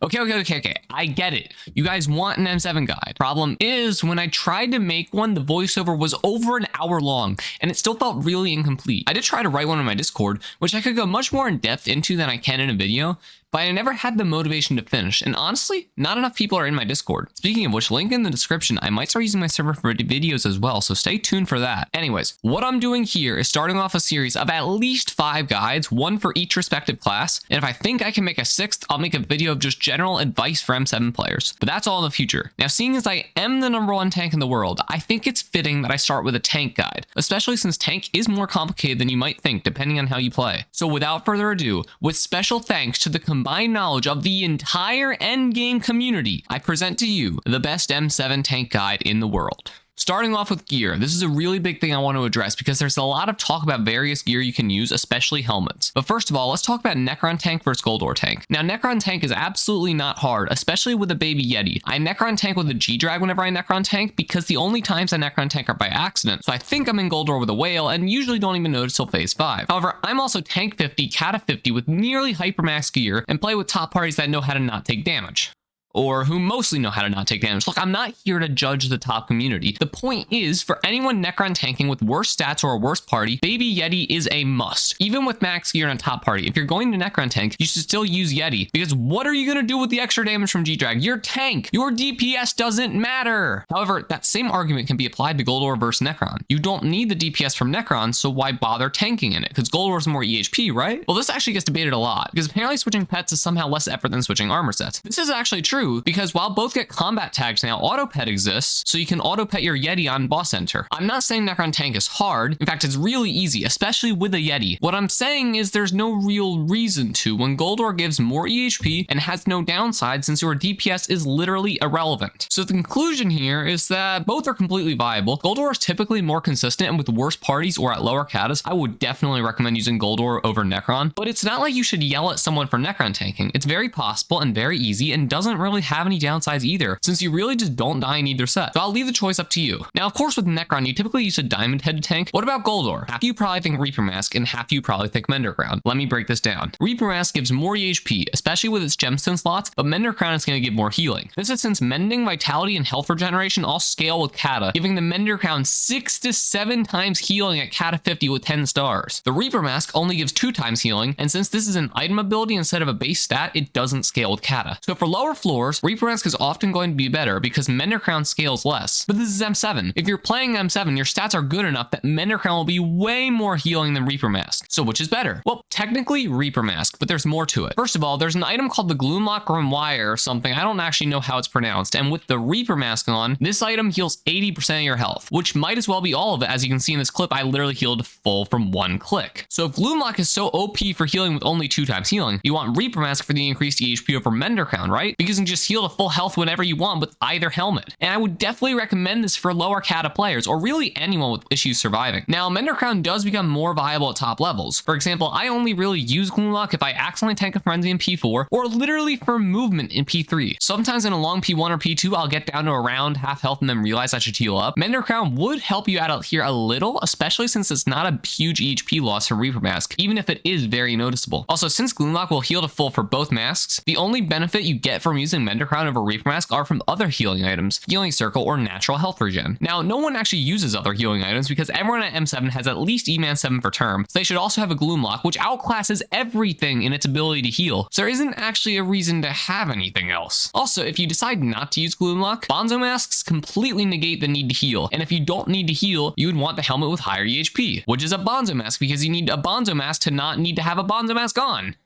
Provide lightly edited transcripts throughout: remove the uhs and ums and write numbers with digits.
Okay. I get it. You guys want an M7 guide. Problem is, when I tried to make one, the voiceover was over an hour long, and it still felt really incomplete. I did try to write one on my Discord, which I could go much more in depth into than I can in a video, but I never had the motivation to finish, and honestly, not enough people are in my Discord. Speaking of which, link in the description, I might start using my server for videos as well, so stay tuned for that. Anyways, what I'm doing here is starting off a series of at least 5 guides, one for each respective class, and if I think I can make a 6th, I'll make a video of just general advice for M7 players. But that's all in the future. Now, seeing as I am the #1 tank in the world, I think it's fitting that I start with a tank guide, especially since tank is more complicated than you might think depending on how you play. So without further ado, with special thanks to the combined knowledge of the entire endgame community, I present to you the best M7 tank guide in the world. Starting off with gear, this is a really big thing I want to address because there's a lot of talk about various gear you can use, especially helmets. But first of all, let's talk about Necron tank versus Goldor tank. Now, Necron tank is absolutely not hard, especially with a baby Yeti. I Necron tank with a G-drag whenever I Necron tank because the only times I Necron tank are by accident, so I think I'm in Goldor with a whale and usually don't even notice till phase 5. However, I'm also tank 50, kata 50 with nearly hypermax gear and play with top parties that know how to not take damage. Or who mostly know how to not take damage. Look, I'm not here to judge the top community. The point is, for anyone Necron tanking with worse stats or a worse party, Baby Yeti is a must. Even with max gear and a top party, if you're going to Necron tank, you should still use Yeti, because what are you going to do with the extra damage from G-Drag? You're tank! Your DPS doesn't matter! However, that same argument can be applied to Goldor versus Necron. You don't need the DPS from Necron, so why bother tanking in it? Because Goldor is more EHP, right? Well, this actually gets debated a lot, because apparently switching pets is somehow less effort than switching armor sets. This is actually true, because while both get combat tags now, auto pet exists, so you can auto pet your Yeti on boss enter. I'm not saying Necron tank is hard. In fact, it's really easy, especially with a Yeti. What I'm saying is there's no real reason to when Goldor gives more EHP and has no downside since your DPS is literally irrelevant. So the conclusion here is that both are completely viable. Goldor is typically more consistent, and with worse parties or at lower katas, I would definitely recommend using Goldor over Necron, but it's not like you should yell at someone for Necron tanking. It's very possible and very easy and doesn't really have any downsides either, since you really just don't die in either set. So I'll leave the choice up to you. Now, of course, with Necron, you typically use a diamond-headed tank. What about Goldor? Half you probably think Reaper Mask, and half you probably think Mender Crown. Let me break this down. Reaper Mask gives more EHP, especially with its gemstone slots, but Mender Crown is going to give more healing. This is since Mending, Vitality, and Health Regeneration all scale with Kata, giving the Mender Crown 6 to 7 times healing at Kata 50 with 10 stars. The Reaper Mask only gives 2 times healing, and since this is an item ability instead of a base stat, it doesn't scale with Kata. So for lower floors, Reaper Mask is often going to be better because Mender Crown scales less. But this is M7. If you're playing M7, your stats are good enough that Mender Crown will be way more healing than Reaper Mask. So which is better? Well, technically Reaper Mask, but there's more to it. First of all, there's an item called the Gloomlock Grimoire or something. I don't actually know how it's pronounced. And with the Reaper Mask on, this item heals 80% of your health, which might as well be all of it. As you can see in this clip, I literally healed full from 1 click. So if Gloomlock is so OP for healing with only 2 times healing, you want Reaper Mask for the increased EHP over Mender Crown, right? Because you can just heal to full health whenever you want with either helmet. And I would definitely recommend this for lower kata players, or really anyone with issues surviving. Now, Mender Crown does become more viable at top levels. For example, I only really use Gloomlock if I accidentally tank a frenzy in P4, or literally for movement in P3. Sometimes in a long P1 or P2, I'll get down to around half health and then realize I should heal up. Mender Crown would help you out here a little, especially since it's not a huge EHP loss from Reaper Mask, even if it is very noticeable. Also, since Gloomlock will heal to full for both masks, the only benefit you get from using Mender Crown over Reaper Mask are from other healing items, Healing Circle, or natural health regen. Now, no one actually uses other healing items because everyone at M7 has at least E-Man 7 for term, so they should also have a Gloomlock, which outclasses everything in its ability to heal, so there isn't actually a reason to have anything else. Also, if you decide not to use Gloomlock, Bonzo Masks completely negate the need to heal, and if you don't need to heal, you would want the helmet with higher EHP, which is a Bonzo Mask because you need a Bonzo Mask to not need to have a Bonzo Mask on.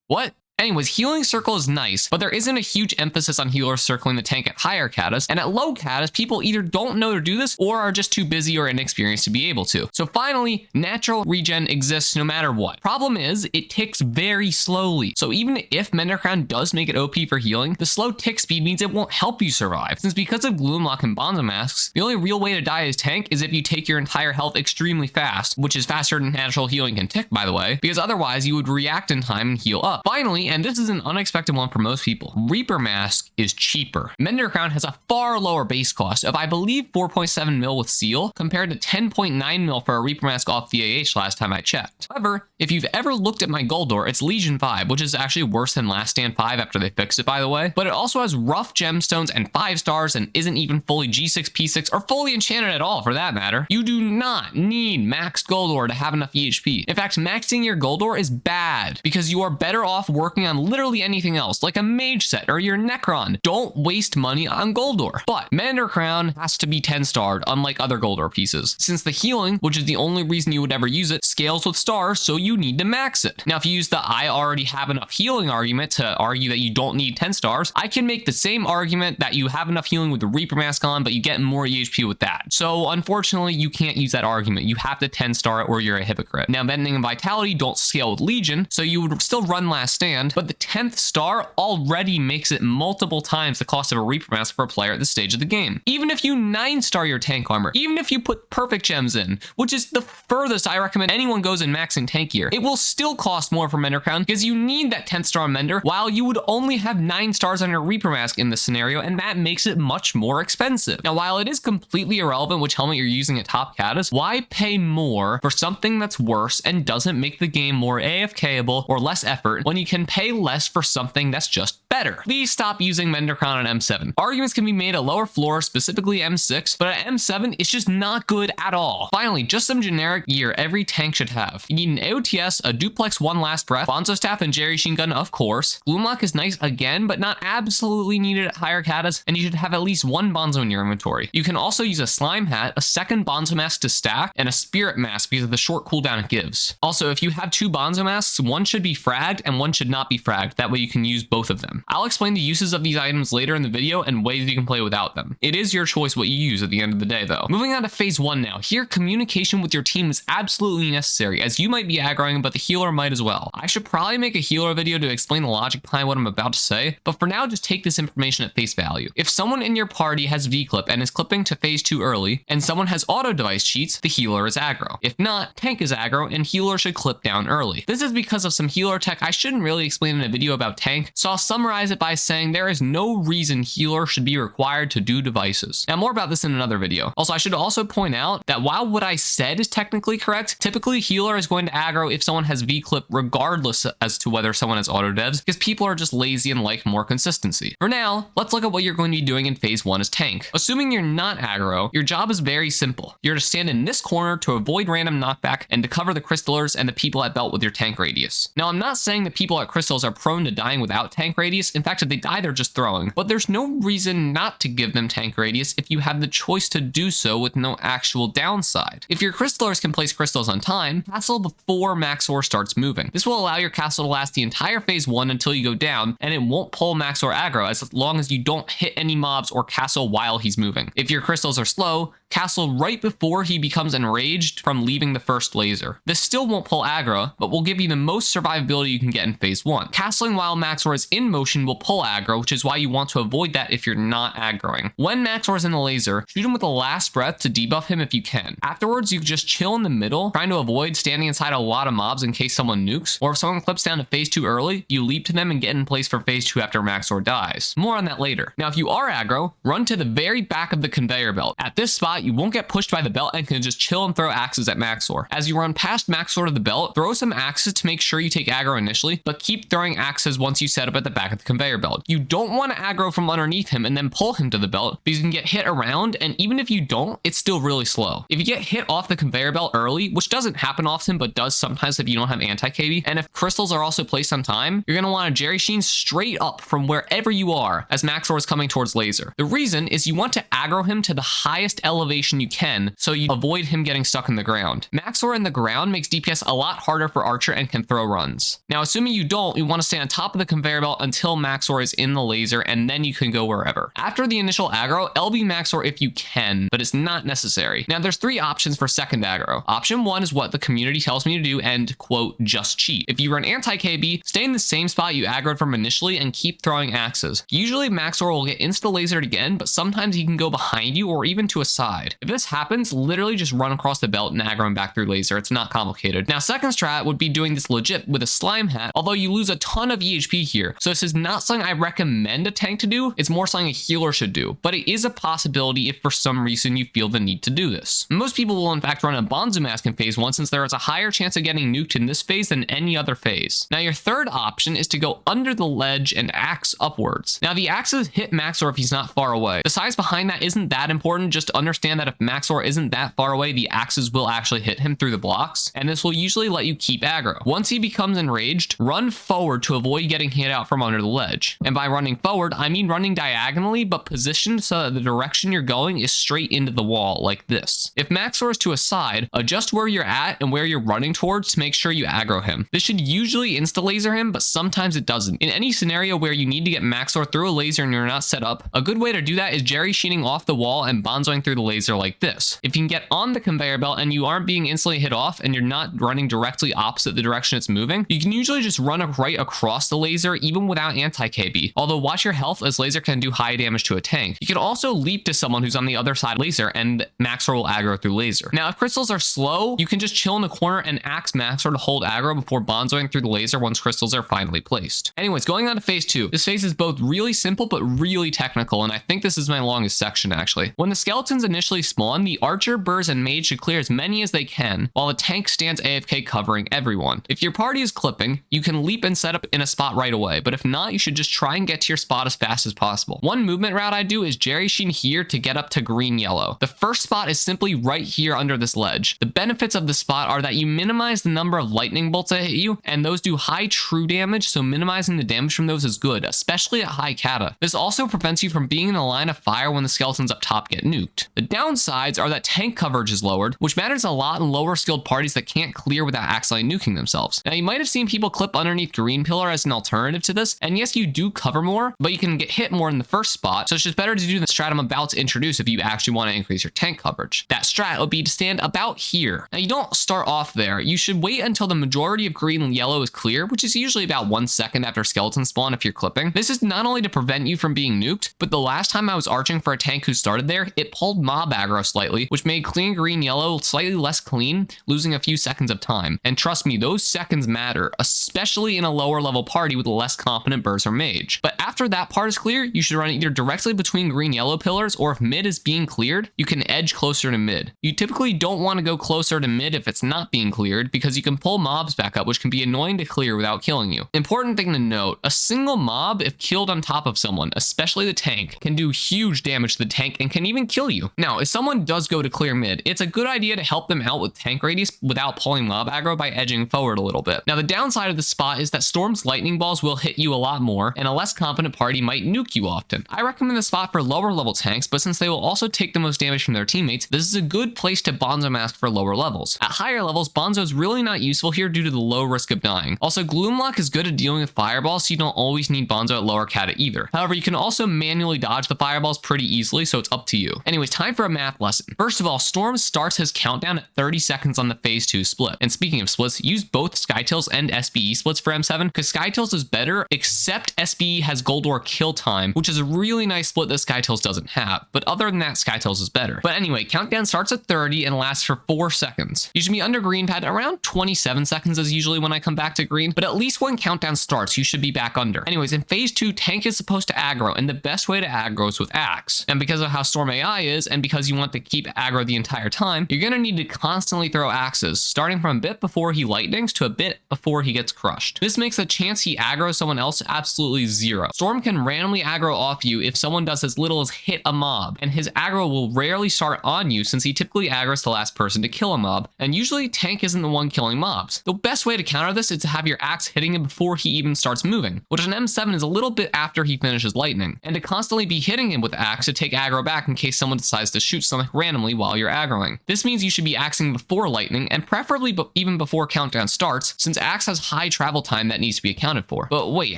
What? Anyways, Healing Circle is nice, but there isn't a huge emphasis on healers circling the tank at higher katas, and at low katas, people either don't know to do this or are just too busy or inexperienced to be able to. So finally, natural regen exists no matter what. Problem is, it ticks very slowly. So even if Mender Crown does make it OP for healing, the slow tick speed means it won't help you survive, since because of Gloomlock and Bonzo Masks, the only real way to die as tank is if you take your entire health extremely fast, which is faster than natural healing can tick, by the way, because otherwise you would react in time and heal up. Finally, and this is an unexpected one for most people, Reaper Mask is cheaper. Mender Crown has a far lower base cost of I believe 4.7 mil with Seal compared to 10.9 mil for a Reaper Mask off the AH last time I checked. However, if you've ever looked at my gold door, it's Legion 5, which is actually worse than Last Stand 5 after they fixed it, by the way, but it also has rough gemstones and 5 stars and isn't even fully G6, P6, or fully enchanted at all for that matter. You do not need maxed gold ore to have enough EHP. In fact, maxing your gold ore is bad because you are better off working on literally anything else, like a mage set or your Necron. Don't waste money on gold ore. But Mender Crown has to be 10 starred, unlike other gold ore pieces, since the healing, which is the only reason you would ever use it, scales with stars, so you need to max it. Now, if you use the I already have enough healing argument to argue that you don't need 10 stars, I can make the same argument that you have enough healing with the Reaper Mask on, but you get more EHP with that. So unfortunately, you can't use that argument. You have to 10 star it or you're a hypocrite. Now, Bending and Vitality don't scale with Legion, so you would still run Last Stand, but the 10th star already makes it multiple times the cost of a Reaper Mask for a player at this stage of the game. Even if you 9-star your tank armor, even if you put perfect gems in, which is the furthest I recommend anyone goes in maxing tank gear, it will still cost more for Mender Crown because you need that 10th star Mender while you would only have 9 stars on your Reaper Mask in this scenario, and that makes it much more expensive. Now, while it is completely irrelevant which helmet you're using at top catas, why pay more for something that's worse and doesn't make the game more AFKable or less effort when you can pay less for something that's just better? Please stop using Mender Crown on M7. Arguments can be made at lower floor, specifically M6, but at M7, it's just not good at all. Finally, just some generic gear every tank should have. You need an AOTS, a Duplex 1 Last Breath, Bonzo Staff and Jerry Sheen Gun, of course. Gloomlock is nice again, but not absolutely needed at higher catas, and you should have at least 1 Bonzo in your inventory. You can also use a Slime Hat, a second Bonzo Mask to stack, and a Spirit Mask because of the short cooldown it gives. Also, if you have 2 Bonzo Masks, one should be fragged and one should not be fragged. That way you can use both of them. I'll explain the uses of these items later in the video and ways you can play without them. It is your choice what you use at the end of the day though. Moving on to phase 1 now. Here, communication with your team is absolutely necessary as you might be aggroing, but the healer might as well. I should probably make a healer video to explain the logic behind what I'm about to say, but for now just take this information at face value. If someone in your party has V-clip and is clipping to phase 2 early, and someone has auto device cheats, the healer is aggro. If not, tank is aggro and healer should clip down early. This is because of some healer tech I shouldn't really explain in a video about tank, so I'll summarize it by saying there is no reason healer should be required to do devices. Now, more about this in another video. Also, I should also point out that while what I said is technically correct, typically healer is going to aggro if someone has V-clip regardless as to whether someone has auto devs, because people are just lazy and like more consistency. For now, let's look at what you're going to be doing in phase 1 as tank. Assuming you're not aggro, your job is very simple. You're to stand in this corner to avoid random knockback and to cover the crystallers and the people at belt with your tank radius. Now, I'm not saying that people at crystals are prone to dying without tank radius. In fact, if they die, they're just throwing. But there's no reason not to give them tank radius if you have the choice to do so with no actual downside. If your crystallers can place crystals on time, castle before Maxor starts moving. This will allow your castle to last the entire phase 1 until you go down, and it won't pull Maxor aggro as long as you don't hit any mobs or castle while he's moving. If your crystals are slow, castle right before he becomes enraged from leaving the first laser. This still won't pull aggro, but will give you the most survivability you can get in phase 1. Castling while Maxor is in motion will pull aggro, which is why you want to avoid that if you're not aggroing. When Maxor is in the laser, shoot him with a Last Breath to debuff him if you can. Afterwards, you just chill in the middle, trying to avoid standing inside a lot of mobs in case someone nukes, or if someone clips down to phase 2 early, you leap to them and get in place for phase 2 after Maxor dies. More on that later. Now, if you are aggro, run to the very back of the conveyor belt. At this spot, you won't get pushed by the belt and can just chill and throw axes at Maxor. As you run past Maxor to the belt, throw some axes to make sure you take aggro initially, but keep throwing axes once you set up at the back of the conveyor belt. You don't want to aggro from underneath him and then pull him to the belt because you can get hit around, and even if you don't, it's still really slow. If you get hit off the conveyor belt early, which doesn't happen often but does sometimes if you don't have anti-KB, and if crystals are also placed on time, you're going to want to Jerry Sheen straight up from wherever you are as Maxor is coming towards laser. The reason is you want to aggro him to the highest elevation you can so you avoid him getting stuck in the ground. Maxor in the ground makes DPS a lot harder for Archer and can throw runs. Now, assuming you don't, you want to stay on top of the conveyor belt until Maxor is in the laser, and then you can go wherever. After the initial aggro, LB Maxor if you can, but it's not necessary. Now, there's 3 options for second aggro. Option 1 is what the community tells me to do and, quote, just cheat. If you run anti-KB, stay in the same spot you aggroed from initially and keep throwing axes. Usually Maxor will get insta-lasered again, but sometimes he can go behind you or even to a side. If this happens, literally just run across the belt and aggro him back through laser. It's not complicated. Now, second strat would be doing this legit with a Slime Hat, although you lose a ton of EHP here. So this is not something I recommend a tank to do. It's more something a healer should do, but it is a possibility if for some reason you feel the need to do this. Most people will in fact run a Bonzo mask in phase 1 since there is a higher chance of getting nuked in this phase than any other phase. Now your third option is to go under the ledge and axe upwards. Now the axes hit Maxor if he's not far away. The size behind that isn't that important, just understand that if Maxor isn't that far away, the axes will actually hit him through the blocks, and this will usually let you keep aggro. Once he becomes enraged, run forward to avoid getting hit out from under the ledge. And by running forward, I mean running diagonally, but positioned so that the direction you're going is straight into the wall, like this. If Maxor is to a side, adjust where you're at and where you're running towards to make sure you aggro him. This should usually insta-laser him, but sometimes it doesn't. In any scenario where you need to get Maxor through a laser and you're not set up, a good way to do that is Jerry Sheening off the wall and bonzoing through the laser like this. If you can get on the conveyor belt and you aren't being instantly hit off and you're not running directly opposite the direction it's moving, you can usually just run right across the laser even without anti-KB. Although watch your health as laser can do high damage to a tank. You can also leap to someone who's on the other side of laser and Maxor will aggro through laser. Now if crystals are slow, you can just chill in the corner and axe Maxor to hold aggro before bonzoing through the laser once crystals are finally placed. Anyways, going on to phase 2. This phase is both really simple but really technical, and I think this is my longest section actually. When the skeletons initially spawn, the archer, burrs, and mage should clear as many as they can, while the tank stands AFK covering everyone. If your party is clipping, you can leap and set up in a spot right away, but if not, you should just try and get to your spot as fast as possible. One movement route I do is Jerry Sheen here to get up to green yellow. The first spot is simply right here under this ledge. The benefits of this spot are that you minimize the number of lightning bolts that hit you, and those do high true damage, so minimizing the damage from those is good, especially at high kata. This also prevents you from being in the line of fire when the skeletons up top get nuked. The downsides are that tank coverage is lowered, which matters a lot in lower skilled parties that can't clear without accidentally nuking themselves. Now you might have seen people clip underneath green pillar as an alternative to this, and yes, you do cover more, but you can get hit more in the first spot, so it's just better to do the strat I'm about to introduce if you actually want to increase your tank coverage. That strat would be to stand about here. Now you don't start off there. You should wait until the majority of green and yellow is clear, which is usually about 1 second after skeleton spawn if you're clipping. This is not only to prevent you from being nuked, but the last time I was arching for a tank who started there, it pulled mob aggro slightly, which made clean green yellow slightly less clean, losing a few seconds of time. And trust me, those seconds matter, especially in a lower level party with a less confident burst or mage. But after that part is clear, you should run either directly between green yellow pillars, or if mid is being cleared, you can edge closer to mid. You typically don't want to go closer to mid if it's not being cleared, because you can pull mobs back up, which can be annoying to clear without killing you. Important thing to note, a single mob, if killed on top of someone, especially the tank, can do huge damage to the tank and can even kill you. Now, if someone does go to clear mid, it's a good idea to help them out with tank radius without pulling mob aggro by edging forward a little bit. Now, the downside of this spot is that Storm's lightning balls will hit you a lot more, and a less confident party might nuke you often. I recommend this spot for lower level tanks, but since they will also take the most damage from their teammates, this is a good place to Bonzo mask for lower levels. At higher levels, Bonzo is really not useful here due to the low risk of dying. Also, Gloomlock is good at dealing with fireballs, so you don't always need Bonzo at lower kata either. However, you can also manually dodge the fireballs pretty easily, so it's up to you. Anyways, time for a math lesson. First of all, Storm starts his countdown at 30 seconds on the phase 2 split. And speaking of splits, use both Skytills and SBE splits for M7, because Skytills is better, except SBE has Gold Ore kill time, which is a really nice split that Skytills doesn't have. But other than that, Skytills is better. But anyway, countdown starts at 30 and lasts for 4 seconds. You should be under green pad around 27 seconds is usually when I come back to green, but at least when countdown starts, you should be back under. Anyways, in phase 2, tank is supposed to aggro, and the best way to aggro is with axe. And because of how Storm AI is, and because you want to keep aggro the entire time, you're gonna need to constantly throw axes, starting from a bit before he lightnings to a bit before he gets crushed. This makes the chance he aggroes someone else absolutely zero. Storm can randomly aggro off you if someone does as little as hit a mob, and his aggro will rarely start on you since he typically aggroes the last person to kill a mob, and usually tank isn't the one killing mobs. The best way to counter this is to have your axe hitting him before he even starts moving, which on M7 is a little bit after he finishes lightning, and to constantly be hitting him with axe to take aggro back in case someone decides to shoot something randomly while you're aggroing. This means you should be axing before lightning, and preferably even before countdown starts, since axe has high travel time that needs to be accounted for. But wait,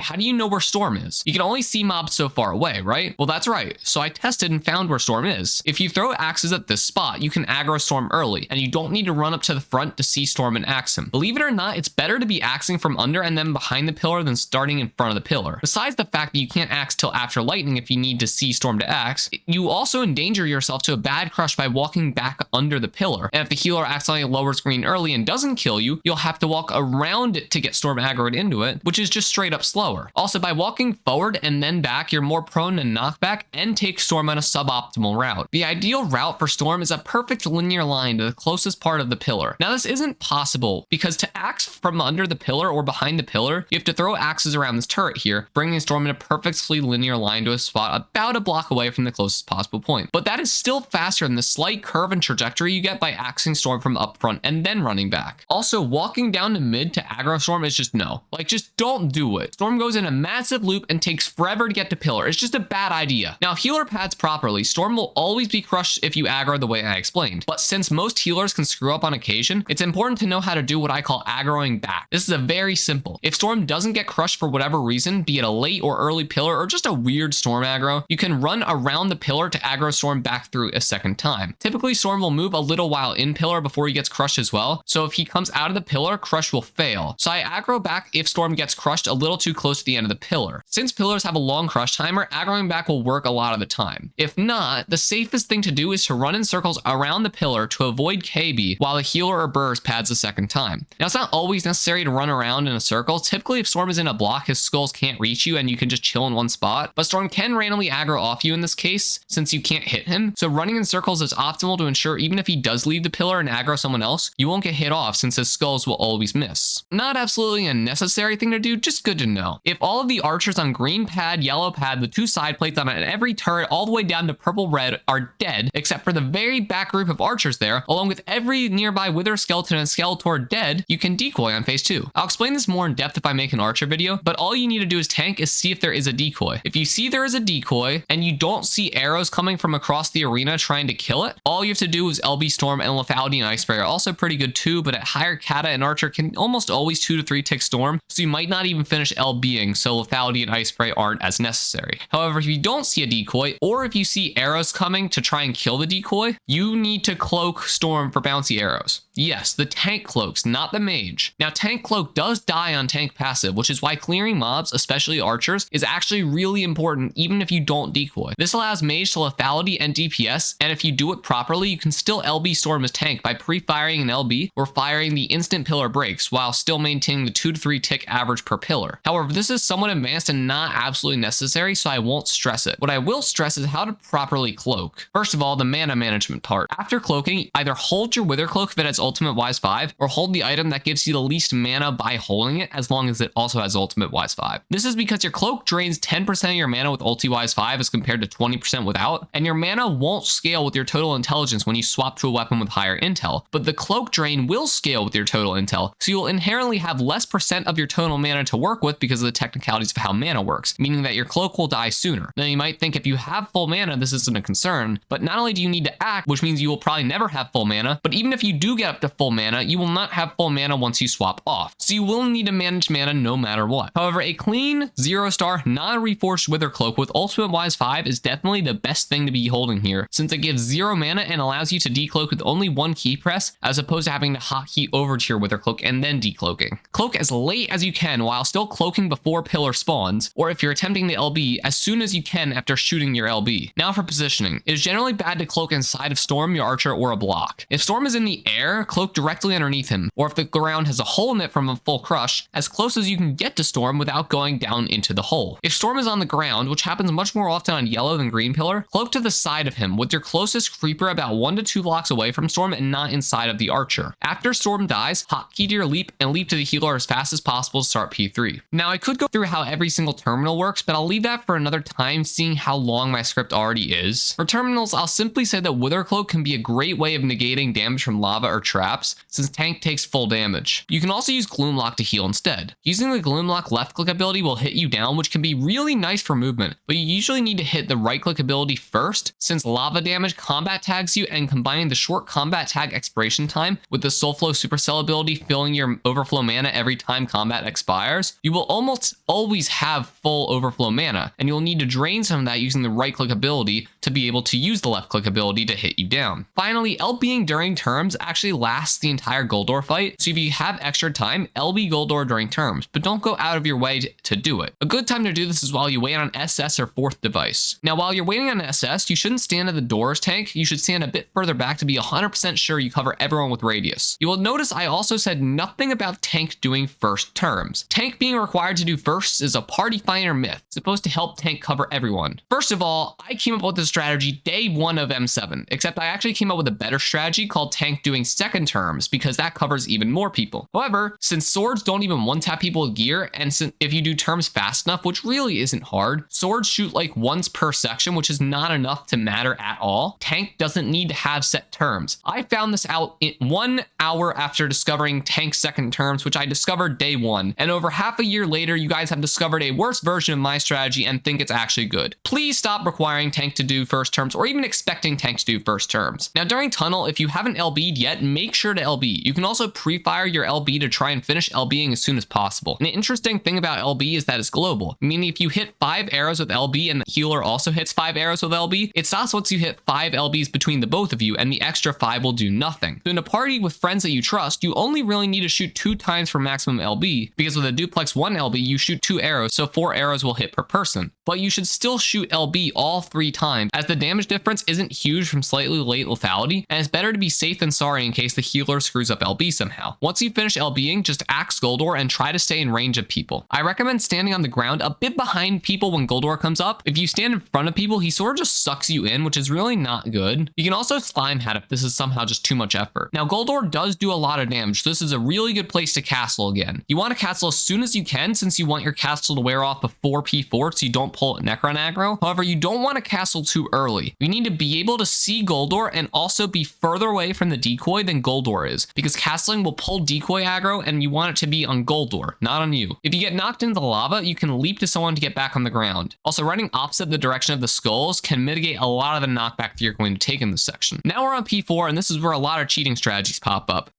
how do you know where Storm is? You can only see mobs so far away, right? Well, that's right. So I tested and found where Storm is. If you throw axes at this spot, you can aggro Storm early, and you don't need to run up to the front to see Storm and axe him. Believe it or not, it's better to be axing from under and then behind the pillar than starting in front of the pillar. Besides the fact that you can't axe till after lightning if you need to see Storm to axe, you also endanger yourself to a bad crush by walking back under the pillar. And if the healer accidentally lowers green early and doesn't kill you, you'll have to walk around it to get Storm aggro aggroed into it, which is just straight up slower. Also, by walking forward and then back, you're more prone to knockback and take Storm on a suboptimal route. The ideal route for Storm is a perfect linear line to the closest part of the pillar. Now, this isn't possible because to axe from under the pillar or behind the pillar, you have to throw axes around this turret here, bringing Storm in a perfectly linear line to a spot about a block away from the closest possible point. But that is still faster than the slight curve and trajectory you get by axing Storm from up front and then running back. Also, walking down to mid to aggro Storm is just no. Like, just don't do it. Storm goes in a massive loop and takes forever to get to pillar. It's just a bad idea. Now, if healer pads properly, Storm will always be crushed if you aggro the way I explained. But since most healers can screw up on occasion, it's important to know how to do what I call aggroing back. This is a very simple. If Storm doesn't get crushed for whatever reason, be it a late or early pillar or just a weird Storm aggro, you can run around the pillar to aggro Storm back through a second time. Typically, Storm will move a little while in pillar before he gets crushed as well. So if he comes out of the pillar, crush will fail. So I aggro back if Storm gets crushed a little too close to the end of the pillar. Since pillars have a long crush timer, aggroing back will work a lot of the time. If not, the safest thing to do is to run in circles around the pillar to avoid KB while the healer or burst pads a second time. Now, it's not always necessary to run around in a circle. Typically, if Storm is in a block, his skulls can't reach you and you can just chill in one spot. But Storm can randomly aggro off you in this case, since you can't hit him. So running in circles is optimal to ensure even if he does leave the pillar and aggro someone else, you won't get hit off since his skulls will always miss. Not absolutely a necessary thing to do, just good to know. If all of the archers on green pad, yellow pad, the two side plates on every turret all the way down to purple red are dead, except for the very back group of archers there, along with every nearby wither skeleton and skeletor dead, you can decoy on phase 2. I'll explain this more in depth if I make an archer video, but all you need to do as tank is see if there is a decoy. If you see there is a decoy and you don't see arrows coming from across the arena trying to kill it, all you have to do is LB Storm, and lethality and ice spray are also pretty good too, but at higher kata and archer can almost always 2 to 3 tick Storm, so you might not even finish LBing, so lethality and ice spray aren't as necessary. However, if you don't see a decoy, or if you see arrows coming to try and kill the decoy, you need to cloak Storm for bouncy arrows. Yes, the tank cloaks, not the mage. Now, tank cloak does die on tank passive, which is why clearing mobs, especially archers, is actually really important even if you don't decoy. This allows mage to lethality and DPS, and if you do it properly, you can still LB Storm as tank by pre-firing an LB or firing the instant pillar breaks while still maintaining the 2 to 3 tick average per pillar. However, this is somewhat advanced and not absolutely necessary, so I won't stress it. What I will stress is how to properly cloak. First of all, the mana management part. After cloaking, either hold your wither cloak if it has ultimate wise 5, or hold the item that gives you the least mana by holding it, as long as it also has ultimate wise 5. This is because your cloak drains 10% of your mana with ulti wise 5 as compared to 20% without, and your mana won't scale with your total intelligence when you swap to a weapon with higher intel, but the cloak drain will scale with your total intel, so you'll inherently have less percent of your total mana to work with because of the technicalities of how mana works, meaning that your cloak will die sooner. Now, you might think if you have full mana, this isn't a concern, but not only do you need to act, which means you will probably never have full mana, but even if you do get up to full mana, you will not have full mana once you swap off, so you will need to manage mana no matter what. However, a clean 0-star non-reforged wither cloak with ultimate wise 5 is definitely the best thing to be holding here, since it gives 0 mana and allows you to decloak with only 1 key press, as opposed to having to hotkey over to your wither cloak and then decloaking. Cloak as late as you can while still cloaking before pillar spawns, or if you're attempting the LB, as soon as you can after shooting your LB. Now for positioning. It is generally bad to cloak inside of Storm, your archer, or a block. If Storm is in the air, cloak directly underneath him, or if the ground has a hole in it from a full crush, as close as you can get to Storm without going down into the hole. If Storm is on the ground, which happens much more often on yellow than green pillar, cloak to the side of him with your closest creeper about 1 to 2 blocks away from Storm and not inside of the archer. After Storm dies, hotkey to your leap and leap to the healer as fast as possible to start P3. Now, I could go through how every single terminal works, but I'll leave that for another time, seeing how long my script already is. For terminals, I'll simply say that Wither Cloak can be a great way of negating damage from lava or traps, since tank takes full damage. You can also use Gloomlock to heal instead. Using the Gloomlock left click ability will hit you down, which can be really nice for movement, but you usually need to hit the right click ability first, since lava damage combat tags you, and combining the short combat tag expiration time with the Soulflow Supercell ability filling your overflow mana every time combat expires, you will almost always have full overflow mana, and you'll need to drain some of that using the right click ability to be able to use the left click ability to hit you down. Finally, LBing during turns actually lasts the entire Goldor fight, so if you have extra time, LB Goldor during turns, but don't go out of your way to do it. A good time to do this is while you wait on SS or 4th device. Now while you're waiting on SS, you shouldn't stand at the doors tank, you should stand a bit further back to be 100% sure you cover everyone with radius. You will notice I also said nothing about tank doing first terms. Tank being required to do firsts is a party finder myth, supposed to help tank cover everyone. First of all, I came up with this strategy day 1 of M7, except I actually came up with a better strategy called tank doing second terms because that covers even more people. However, since swords don't even one-tap people with gear, and since if you do terms fast enough, which really isn't hard, swords shoot like once per section, which is not enough to matter at all. Tank doesn't need to have set terms. I found this out in 1 hour after discovering tank second terms, which I discovered day 1, and over half a year later, you guys have discovered a worse version of my strategy and think it's actually good. Please stop requiring tank to do first terms or even expecting tank to do first terms. Now during tunnel, if you haven't LB'd yet, make sure to LB. You can also pre-fire your LB to try and finish LBing as soon as possible. An interesting thing about LB is that it's global, meaning if you hit 5 arrows with LB and the healer also hits 5 arrows with LB, it stops once you hit 5 LBs between the both of you, and the extra 5 will do nothing. So in a party with friends that you trust, you only really need to shoot 2 times for maximum LB, because with a duplex 1 LB, you shoot 2 arrows, so 4 arrows will hit per person. But you should still shoot LB all 3 times, as the damage difference isn't huge from slightly late lethality, and it's better to be safe than sorry in case the healer screws up LB somehow. Once you finish LBing, just axe Goldor and try to stay in range of people. I recommend standing on the ground a bit behind people when Goldor comes up. If you stand in front of people, he sort of just sucks you in, which is really not good. You can also slime hat if this is somehow just too much effort. Now Goldor does do a lot of damage, so this is a really good place to castle again. You want to castle as soon as you can since you want your castle to wear off before P4 so you don't pull Necron aggro. However, you don't want to castle too early. You need to be able to see Goldor and also be further away from the decoy than Goldor is, because castling will pull decoy aggro and you want it to be on Goldor, not on you. If you get knocked into the lava, you can leap to someone to get back on the ground. Also, running opposite the direction of the skulls can mitigate a lot of the knockback that you're going to take in this section. Now we're on P4, and this is where a lot of cheating strategies pop up.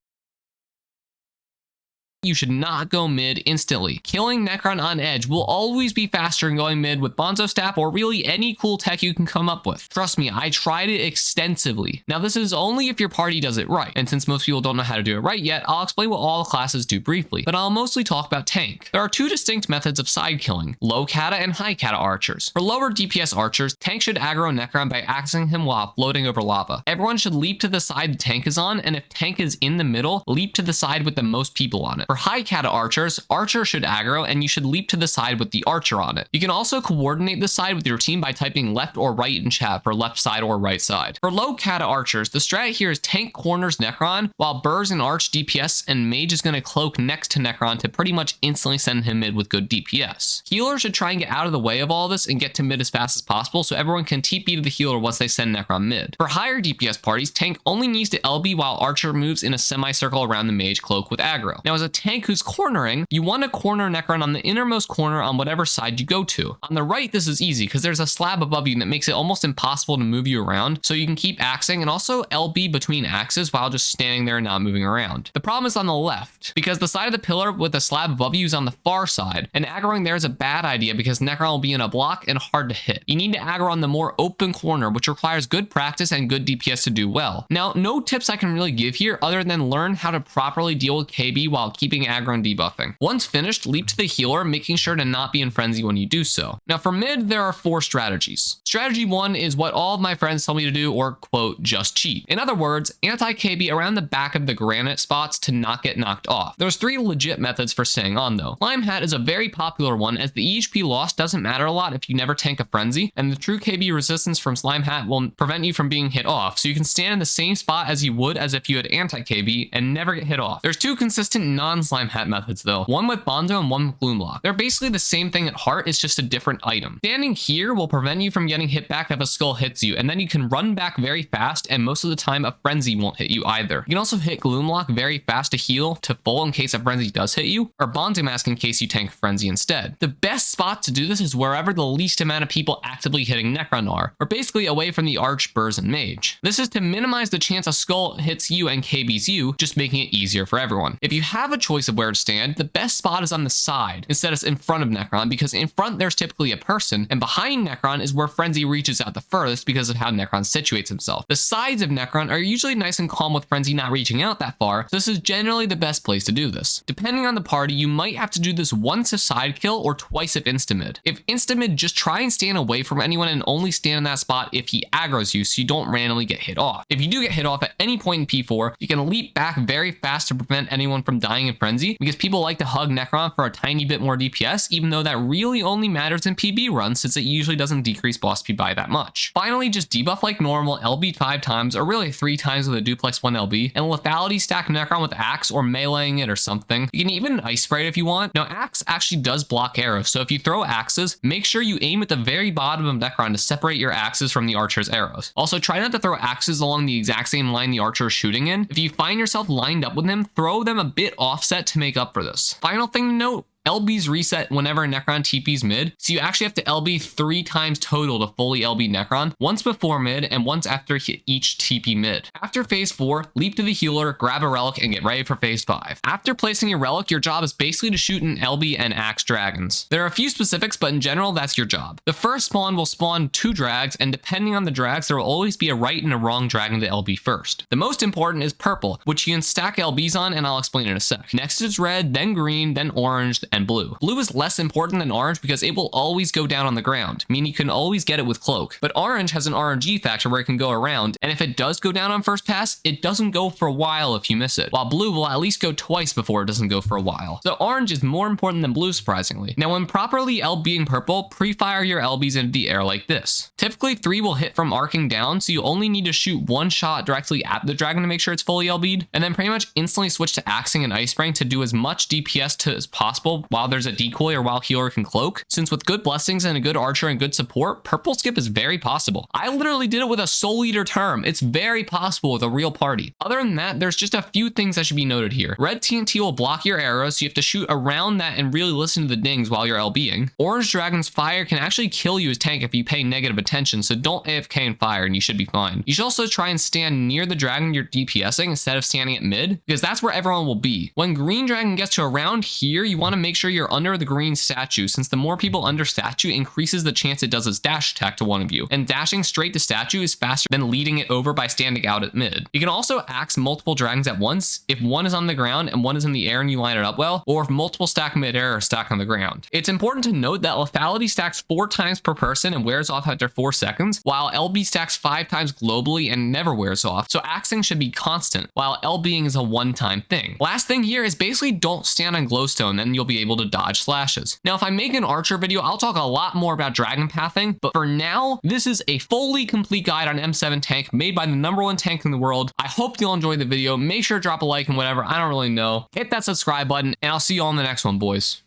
You should not go mid instantly. Killing Necron on edge will always be faster than going mid with Bonzo Staff or really any cool tech you can come up with. Trust me, I tried it extensively. Now this is only if your party does it right, and since most people don't know how to do it right yet, I'll explain what all the classes do briefly, but I'll mostly talk about tank. There are 2 distinct methods of side killing, low kata and high kata archers. For lower DPS archers, tank should aggro Necron by axing him while floating over lava. Everyone should leap to the side the tank is on, and if tank is in the middle, leap to the side with the most people on it. For high kata archers, archer should aggro and you should leap to the side with the archer on it. You can also coordinate the side with your team by typing left or right in chat for left side or right side. For low kata archers, the strat here is tank corners Necron while Burrs and Arch DPS and Mage is going to cloak next to Necron to pretty much instantly send him mid with good DPS. Healer should try and get out of the way of all this and get to mid as fast as possible so everyone can TP to the healer once they send Necron mid. For higher DPS parties, tank only needs to LB while archer moves in a semicircle around the mage cloak with aggro. Now as a tank who's cornering, you want to corner Necron on the innermost corner on whatever side you go to. On the right, this is easy because there's a slab above you that makes it almost impossible to move you around, so you can keep axing and also LB between axes while just standing there and not moving around. The problem is on the left, because the side of the pillar with the slab above you is on the far side, and aggroing there is a bad idea because Necron will be in a block and hard to hit. You need to aggro on the more open corner, which requires good practice and good DPS to do well. Now, no tips I can really give here other than learn how to properly deal with KB while keeping aggro and debuffing. Once finished, leap to the healer, making sure to not be in frenzy when you do so. Now for mid, there are 4 strategies. Strategy 1 is what all of my friends tell me to do, or quote, just cheat. In other words, anti-KB around the back of the granite spots to not get knocked off. There's 3 legit methods for staying on though. Slime hat is a very popular one as the EHP loss doesn't matter a lot if you never tank a frenzy, and the true KB resistance from slime hat will prevent you from being hit off, so you can stand in the same spot as you would as if you had anti-KB and never get hit off. There's 2 consistent non-slime hat methods though, one with Bonzo and one with Gloomlock. They're basically the same thing at heart, it's just a different item. Standing here will prevent you from getting hit back if a skull hits you, and then you can run back very fast, and most of the time a frenzy won't hit you either. You can also hit Gloomlock very fast to heal to full in case a frenzy does hit you, or Bonzo Mask in case you tank frenzy instead. The best spot to do this is wherever the least amount of people actively hitting Necron are, or basically away from the Arch, Burrs, and Mage. This is to minimize the chance a skull hits you and KBs you, just making it easier for everyone. If you have a choice of where to stand, the best spot is on the side instead of in front of Necron, because in front there's typically a person, and behind Necron is where Frenzy reaches out the furthest because of how Necron situates himself. The sides of Necron are usually nice and calm with Frenzy not reaching out that far, so this is generally the best place to do this. Depending on the party, you might have to do this once if side kill or twice if insta-mid. If insta-mid, just try and stand away from anyone and only stand in that spot if he aggroes you so you don't randomly get hit off. If you do get hit off at any point in P4, you can leap back very fast to prevent anyone from dying in Frenzy, because people like to hug Necron for a tiny bit more DPS, even though that really only matters in PB runs since it usually doesn't decrease boss speed by that much. Finally, just debuff like normal, LB 5 times, or really 3 times with a duplex 1 LB, and lethality stack Necron with Axe or meleeing it or something. You can even ice spray if you want. Now, Axe actually does block arrows, so if you throw axes, make sure you aim at the very bottom of Necron to separate your axes from the archer's arrows. Also, try not to throw axes along the exact same line the archer is shooting in. If you find yourself lined up with him, throw them a bit offset to make up for this. Final thing to note, LBs reset whenever Necron TP's mid, so you actually have to LB 3 times total to fully LB Necron, once before mid and once after each TP mid. After phase 4, leap to the healer, grab a relic, and get ready for phase 5. After placing your relic, your job is basically to shoot an LB and axe dragons. There are a few specifics, but in general, that's your job. The first spawn will spawn 2 drags, and depending on the drags, there will always be a right and a wrong dragon to LB first. The most important is purple, which you can stack LBs on, and I'll explain in a sec. Next is red, then green, then orange, and blue. Blue is less important than orange because it will always go down on the ground, meaning you can always get it with cloak. But orange has an RNG factor where it can go around, and if it does go down on first pass, it doesn't go for a while if you miss it, while blue will at least go twice before it doesn't go for a while. So orange is more important than blue, surprisingly. Now, when properly LBing purple, pre-fire your LBs into the air like this. Typically 3 will hit from arcing down, so you only need to shoot 1 shot directly at the dragon to make sure it's fully LB'd, and then pretty much instantly switch to axing and ice spraying to do as much DPS as possible while there's a decoy or while healer can cloak, since with good blessings and a good archer and good support, purple skip is very possible. I literally did it with a soul eater term. It's very possible with a real party. Other than that, there's just a few things that should be noted here. Red TNT will block your arrows, so you have to shoot around that and really listen to the dings while you're LBing. Orange Dragon's fire can actually kill you as tank if you pay negative attention, so don't AFK and fire and you should be fine. You should also try and stand near the dragon you're DPSing instead of standing at mid, because that's where everyone will be. When green dragon gets to around here, you want to make sure you're under the green statue, since the more people under statue increases the chance it does its dash attack to one of you, and dashing straight to statue is faster than leading it over by standing out at mid. You can also axe multiple dragons at once if one is on the ground and one is in the air and you line it up well, or if multiple stack mid-air or stack on the ground. It's important to note that lethality stacks 4 times per person and wears off after 4 seconds, while LB stacks 5 times globally and never wears off, so axing should be constant, while LBing is a one-time thing. Last thing here is basically don't stand on glowstone, then you'll be able to dodge slashes. Now, if I make an archer video, I'll talk a lot more about dragon pathing, but for now, this is a fully complete guide on M7 tank made by the #1 tank in the world. I hope you'll enjoy the video. Make sure to drop a like and whatever, I don't really know. Hit that subscribe button, and I'll see you all in the next one, boys.